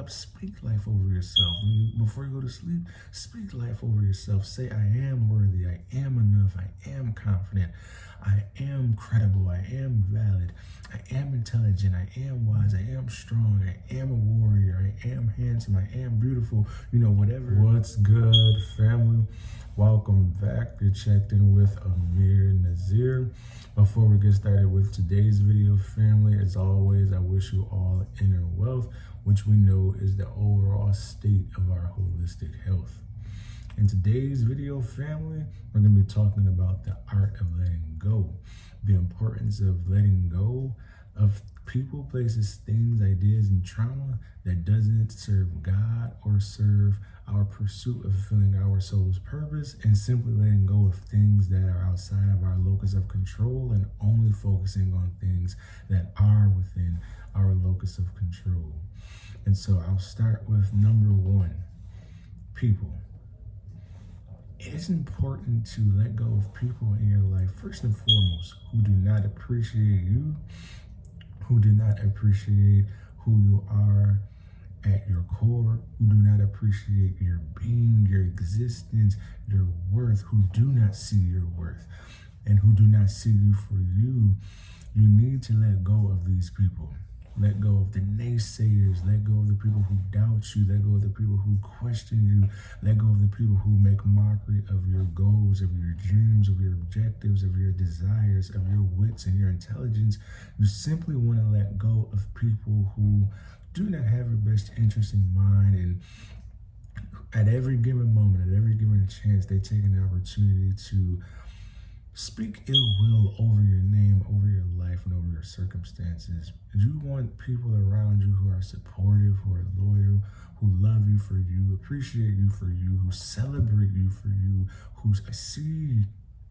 up, speak life over yourself. Before you go to sleep, speak life over yourself. Say, I am worthy, I am enough, I am confident, I am credible, I am valid, I am intelligent, I am wise, I am strong, I am a warrior, I am handsome, I am beautiful, whatever. What's good, family? Welcome back. You're checked in with Ameer and Naseer. Before we get started with today's video, family, as always, I wish you all inner wealth, which we know is the overall state of our holistic health. In today's video, family, we're going to be talking about the art of letting go, the importance of letting go of people, places, things, ideas, and trauma that doesn't serve God or serve our pursuit of fulfilling our soul's purpose, and simply letting go of things that are outside of our locus of control and only focusing on things that are within our locus of control. And so I'll start with number one, people. It is important to let go of people in your life, first and foremost, who do not appreciate you, who do not appreciate who you are at your core, who do not appreciate your being, your existence, your worth, who do not see your worth, and who do not see you for you. You need to let go of these people. Let go of the naysayers. Let go of the people who doubt you. Let go of the people who question you. Let go of the people who make mockery of your goals, of your dreams, of your objectives, of your desires, of your wits and your intelligence. You simply want to let go of people who do not have your best interest in mind, and at every given moment, at every given chance, they take an opportunity to speak ill will over your name, over your life, and over your circumstances. You want people around you who are supportive, who are loyal, who love you for you, appreciate you for you, who celebrate you for you, who see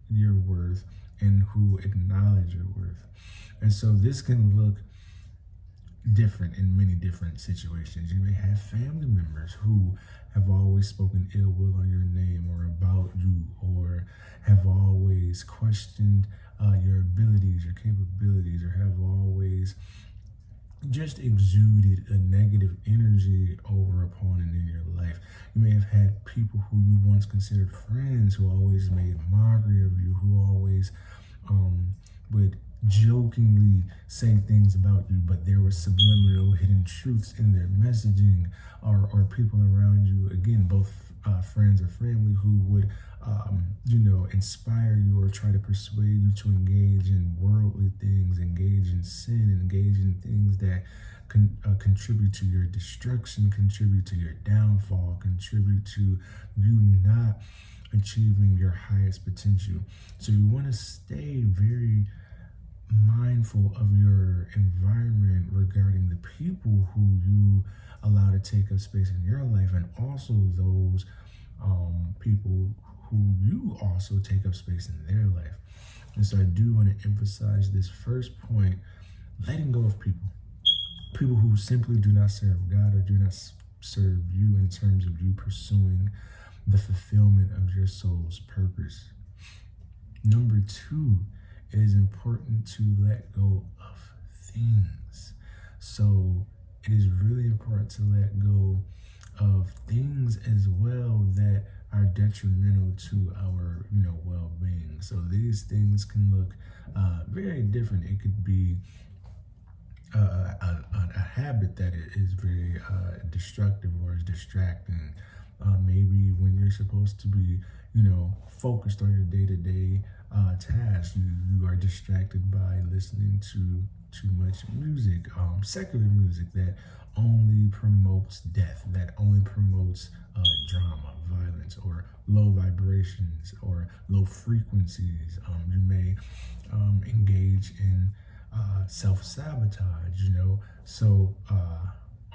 your worth, and who acknowledge your worth. And so this can look different in many different situations. You may have family members who have always spoken ill will on your name or about you, or have always questioned your abilities, your capabilities, or have always just exuded a negative energy over upon and in your life. You may have had people who you once considered friends who always made mockery of you, who always would jokingly say things about you, but there were subliminal hidden truths in their messaging, or people around you, again, both friends or family, who would inspire you or try to persuade you to engage in worldly things, engage in sin, engage in things that contribute to your destruction, contribute to your downfall, contribute to you not achieving your highest potential. So you want to stay very mindful of your environment regarding the people who you allow to take up space in your life, and also those people who you also take up space in their life. And so I do want to emphasize this first point, letting go of people who simply do not serve God or do not serve you in terms of you pursuing the fulfillment of your soul's purpose. Number two, it is important to let go of things. So it is really important to let go of things as well that are detrimental to our, well-being. So these things can look very different. It could be a habit that is very destructive or is distracting. Maybe when you're supposed to be, focused on your day-to-day tasks, you are distracted by listening to too much music, secular music that only promotes death, that only promotes drama, violence, or low vibrations or low frequencies. You may engage in self-sabotage, so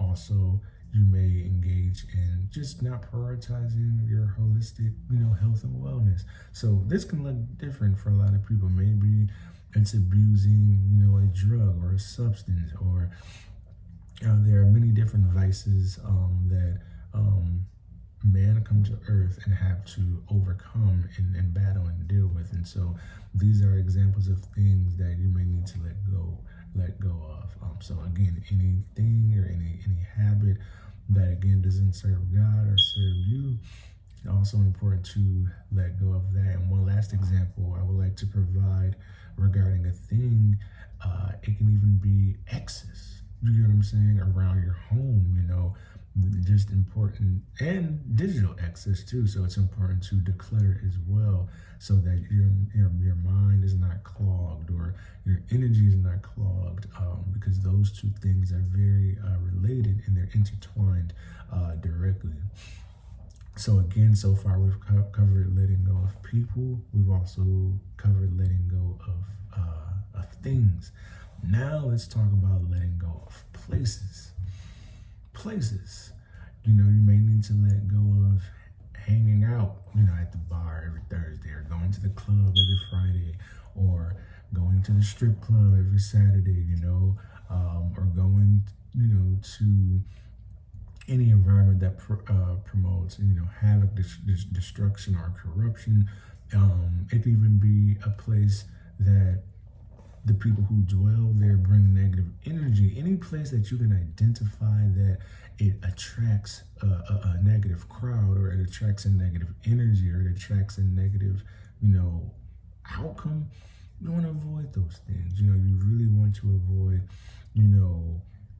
also you may engage in just not prioritizing your holistic, health and wellness. So this can look different for a lot of people. Maybe it's abusing, a drug or a substance, or there are many different vices that man come to earth and have to overcome and battle and deal with. And so these are examples of things that you may need to let go of. So again, anything or any habit that again doesn't serve God or serve you. It's also important to let go of that. And one last example I would like to provide regarding a thing, it can even be excess. You get what I'm saying? Around your home, just important, and digital access too. So it's important to declutter as well, so that your mind is not clogged or your energy is not clogged, because those two things are very related and they're intertwined directly. So again, so far we've covered letting go of people. We've also covered letting go of things. Now let's talk about letting go of places. Places. You may need to let go of hanging out, at the bar every Thursday, or going to the club every Friday, or going to the strip club every Saturday, or going, to any environment that promotes, havoc, destruction, or corruption. It can even be a place that the people who dwell there bring negative energy. Any place that you can identify that it attracts a negative crowd, or it attracts a negative energy, or it attracts a negative, outcome, you want to avoid those things. You really want to avoid,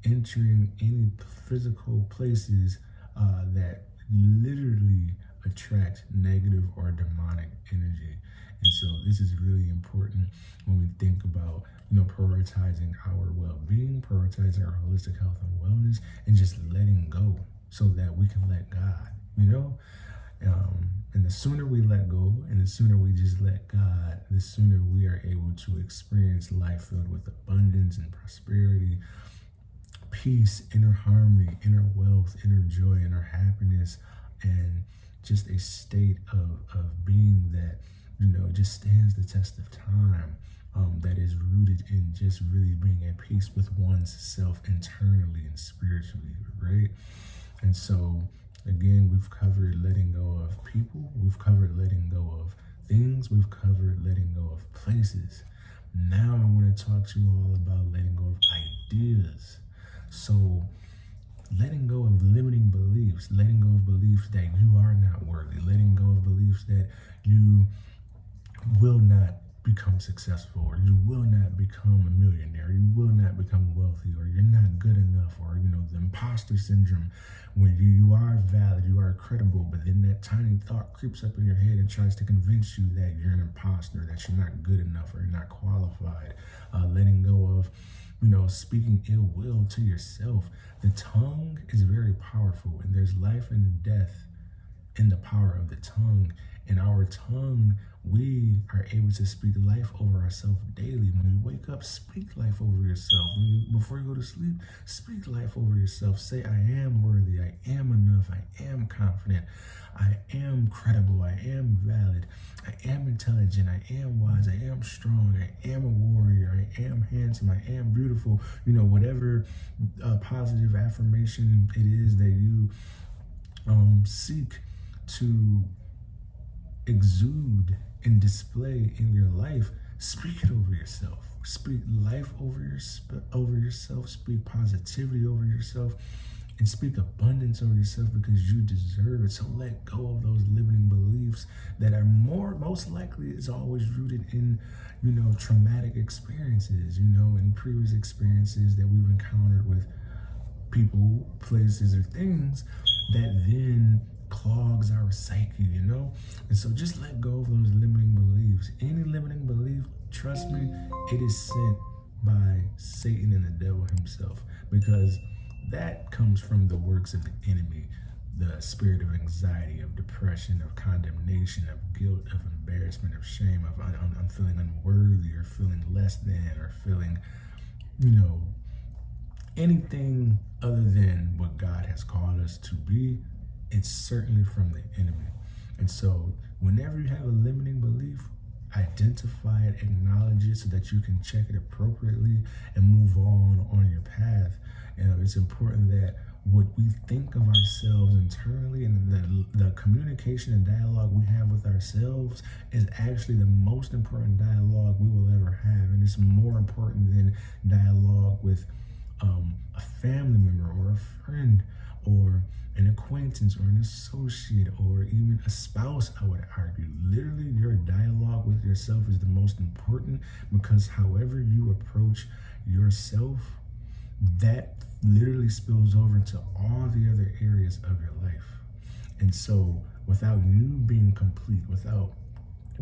entering any physical places that literally attract negative or demonic energy. And so this is really important when we think about, prioritizing our well-being, prioritizing our holistic health and wellness, and just letting go so that we can let God, and the sooner we let go and the sooner we just let God, the sooner we are able to experience life filled with abundance and prosperity, peace, inner harmony, inner wealth, inner joy, inner happiness, and just a state of being that, just stands the test of time, that is rooted in just really being at peace with one's self internally and spiritually, right? And so, again, we've covered letting go of people, we've covered letting go of things, we've covered letting go of places. Now I want to talk to you all about letting go of ideas. So, letting go of limiting beliefs, letting go of beliefs that you are not worthy, letting go of beliefs that you will not become successful, or you will not become a millionaire, you will not become wealthy, or you're not good enough, or the imposter syndrome, where you are valid, you are credible, but then that tiny thought creeps up in your head and tries to convince you that you're an imposter, that you're not good enough, or you're not qualified. Letting go of speaking ill will to yourself. The tongue is very powerful, and there's life and death in the power of the tongue. In our tongue, we are able to speak life over ourselves daily. When you wake up, speak life over yourself. Before you go to sleep, speak life over yourself. Say, I am worthy, I am enough, I am confident, I am credible, I am valid, I am intelligent, I am wise, I am strong, I am a warrior, I am handsome, I am beautiful. Whatever positive affirmation it is that you seek to exude and display in your life, speak it over yourself. Speak life over yourself. Speak positivity over yourself, and speak abundance over yourself, because you deserve it. So let go of those limiting beliefs that are most likely is always rooted in, traumatic experiences, in previous experiences that we've encountered with people, places, or things that then clogs our psyche, and so just let go of those limiting beliefs. Any limiting belief, trust me, it is sent by Satan and the devil himself, because that comes from the works of the enemy, the spirit of anxiety, of depression, of condemnation, of guilt, of embarrassment, of shame, of I'm feeling unworthy, or feeling less than, or feeling, anything other than what God has called us to be. It's certainly from the enemy. And so whenever you have a limiting belief, identify it, acknowledge it, so that you can check it appropriately and move on your path. It's important that what we think of ourselves internally, and the communication and dialogue we have with ourselves, is actually the most important dialogue we will ever have. And it's more important than dialogue with a family member or a friend, or an acquaintance or an associate or even a spouse, I would argue. Literally, your dialogue with yourself is the most important, because however you approach yourself, that literally spills over into all the other areas of your life. And so without you being complete, without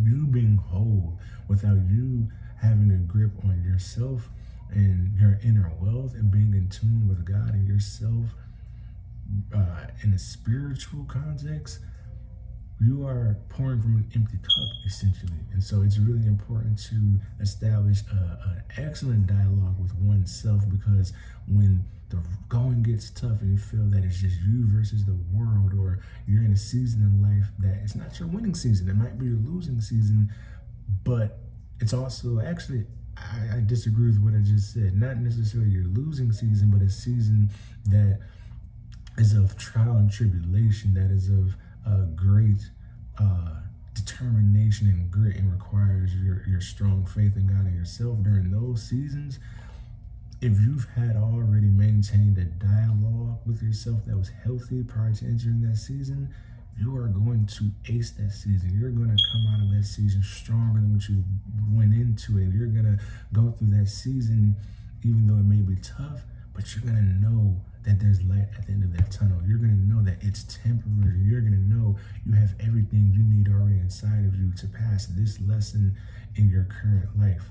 you being whole, without you having a grip on yourself and your inner wealth and being in tune with God and yourself in a spiritual context, you are pouring from an empty cup, essentially. And so it's really important to establish an excellent dialogue with oneself, because when the going gets tough and you feel that it's just you versus the world, or you're in a season in life that it's not your winning season, it might be your losing season, but it's also actually, I disagree with what I just said. Not necessarily your losing season, but a season that is of trial and tribulation, that is of great determination and grit, and requires your strong faith in God and yourself during those seasons. If you've had already maintained a dialogue with yourself that was healthy prior to entering that season, you are going to ace that season. You're going to come out of that season stronger than what you went into it. You're going to go through that season, even though it may be tough, but you're going to know that there's light at the end of that tunnel. You're going to know that it's temporary. You're going to know you have everything you need already inside of you to pass this lesson in your current life.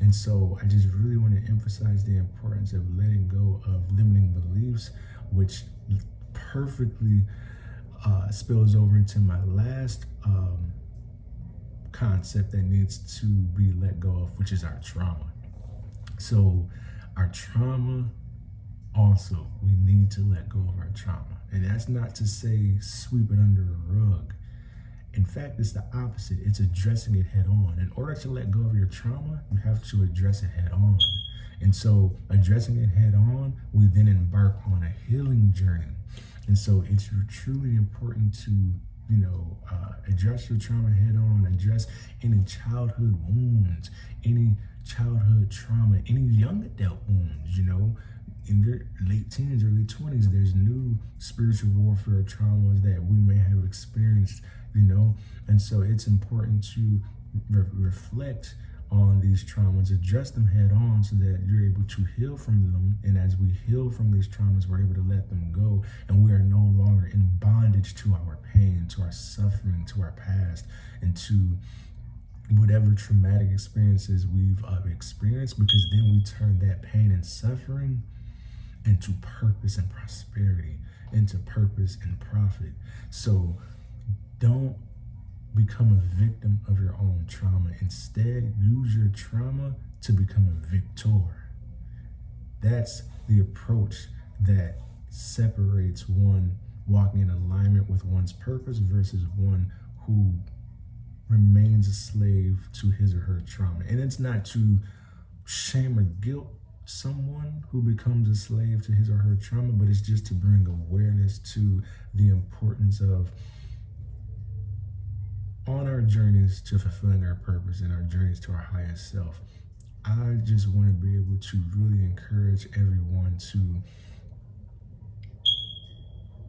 And so I just really want to emphasize the importance of letting go of limiting beliefs, which perfectly spills over into my last concept that needs to be let go of, which is our trauma. So our trauma, also, we need to let go of our trauma. And that's not to say sweep it under a rug. In fact, it's the opposite. It's addressing it head on. In order to let go of your trauma, you have to address it head on. And so addressing it head on, we then embark on a healing journey. And so it's truly important to, address your trauma head on, address any childhood wounds, any childhood trauma, any young adult wounds, in your late teens, early 20s, there's new spiritual warfare traumas that we may have experienced, and so it's important to reflect on these traumas, address them head on so that you're able to heal from them. And as we heal from these traumas, we're able to let them go, and we are no longer in bondage to our pain, to our suffering, to our past, and to whatever traumatic experiences we've experienced, because then we turn that pain and suffering into purpose and prosperity, into purpose and profit. So don't become a victim of your own trauma. Instead, use your trauma to become a victor. That's the approach that separates one walking in alignment with one's purpose versus one who remains a slave to his or her trauma. And it's not to shame or guilt someone who becomes a slave to his or her trauma, but it's just to bring awareness to the importance of, on our journeys to fulfilling our purpose and our journeys to our highest self, I just want to be able to really encourage everyone to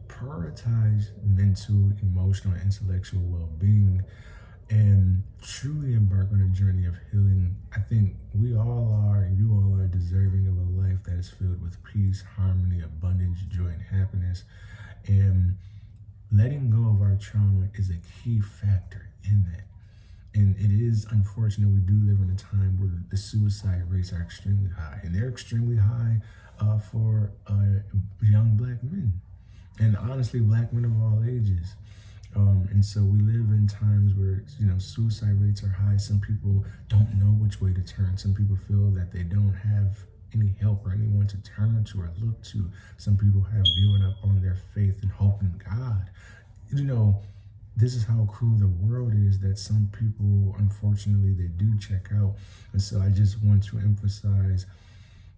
prioritize mental, emotional, and intellectual well-being and truly embark on a journey of healing. I think we all are, and you all are, deserving of a life that is filled with peace, harmony, abundance, joy, and happiness. And letting go of our trauma is a key factor in that. And it is unfortunate, we do live in a time where the suicide rates are extremely high, and they're extremely high for young Black men, and honestly, Black men of all ages. And so we live in times where, suicide rates are high. Some people don't know which way to turn. Some people feel that they don't have any help or anyone to turn to or look to. Some people have given up on their faith and hope in God. This is how cruel the world is, that some people, unfortunately, they do check out. And so I just want to emphasize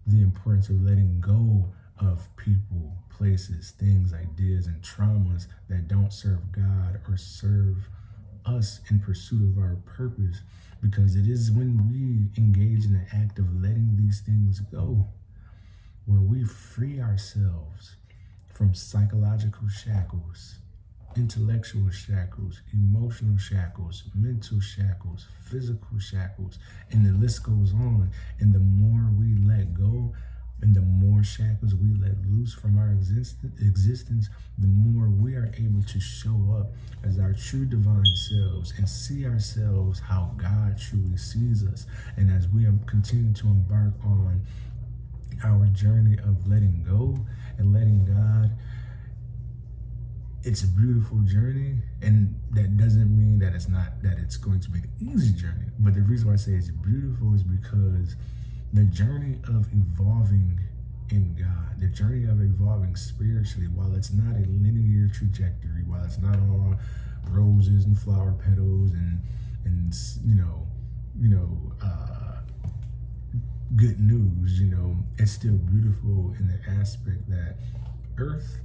the importance of letting go of people, places, things, ideas, and traumas that don't serve God or serve us in pursuit of our purpose, because it is when we engage in the act of letting these things go where we free ourselves from psychological shackles, intellectual shackles, emotional shackles, mental shackles, physical shackles, and the list goes on. And the more we let go and the more shackles we let loose from our existence, the more we are able to show up as our true divine selves and see ourselves how God truly sees us. And as we continue to embark on our journey of letting go and letting God, it's a beautiful journey, and that doesn't mean that it's going to be an easy journey. But the reason why I say it's beautiful is because the journey of evolving in God, the journey of evolving spiritually, while it's not a linear trajectory, while it's not all roses and flower petals and good news, it's still beautiful in the aspect that Earth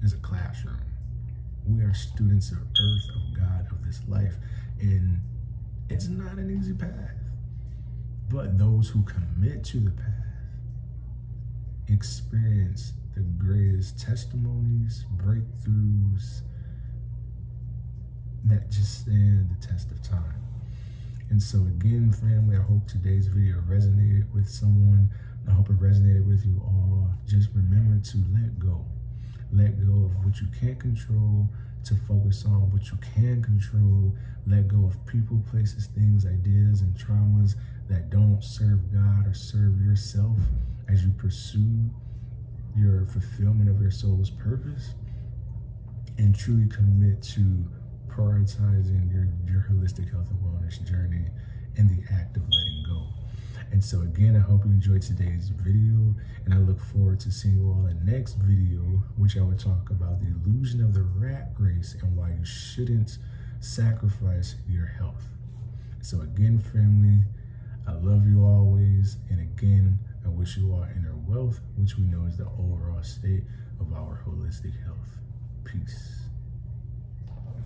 is a classroom. We are students of Earth, of God, of this life, and it's not an easy path. But those who commit to the path experience the greatest testimonies, breakthroughs that just stand the test of time. And so again, family, I hope today's video resonated with someone. I hope it resonated with you all. Just remember to let go. Let go of what you can't control to focus on what you can control. Let go of people, places, things, ideas, and traumas that don't serve God or serve yourself as you pursue your fulfillment of your soul's purpose, and truly commit to prioritizing your holistic health and wellness journey in the act of letting go. And so again, I hope you enjoyed today's video, and I look forward to seeing you all in the next video, which I will talk about the illusion of the rat race and why you shouldn't sacrifice your health. So again, family, I love you always, and again, I wish you all inner wealth, which we know is the overall state of our holistic health. Peace.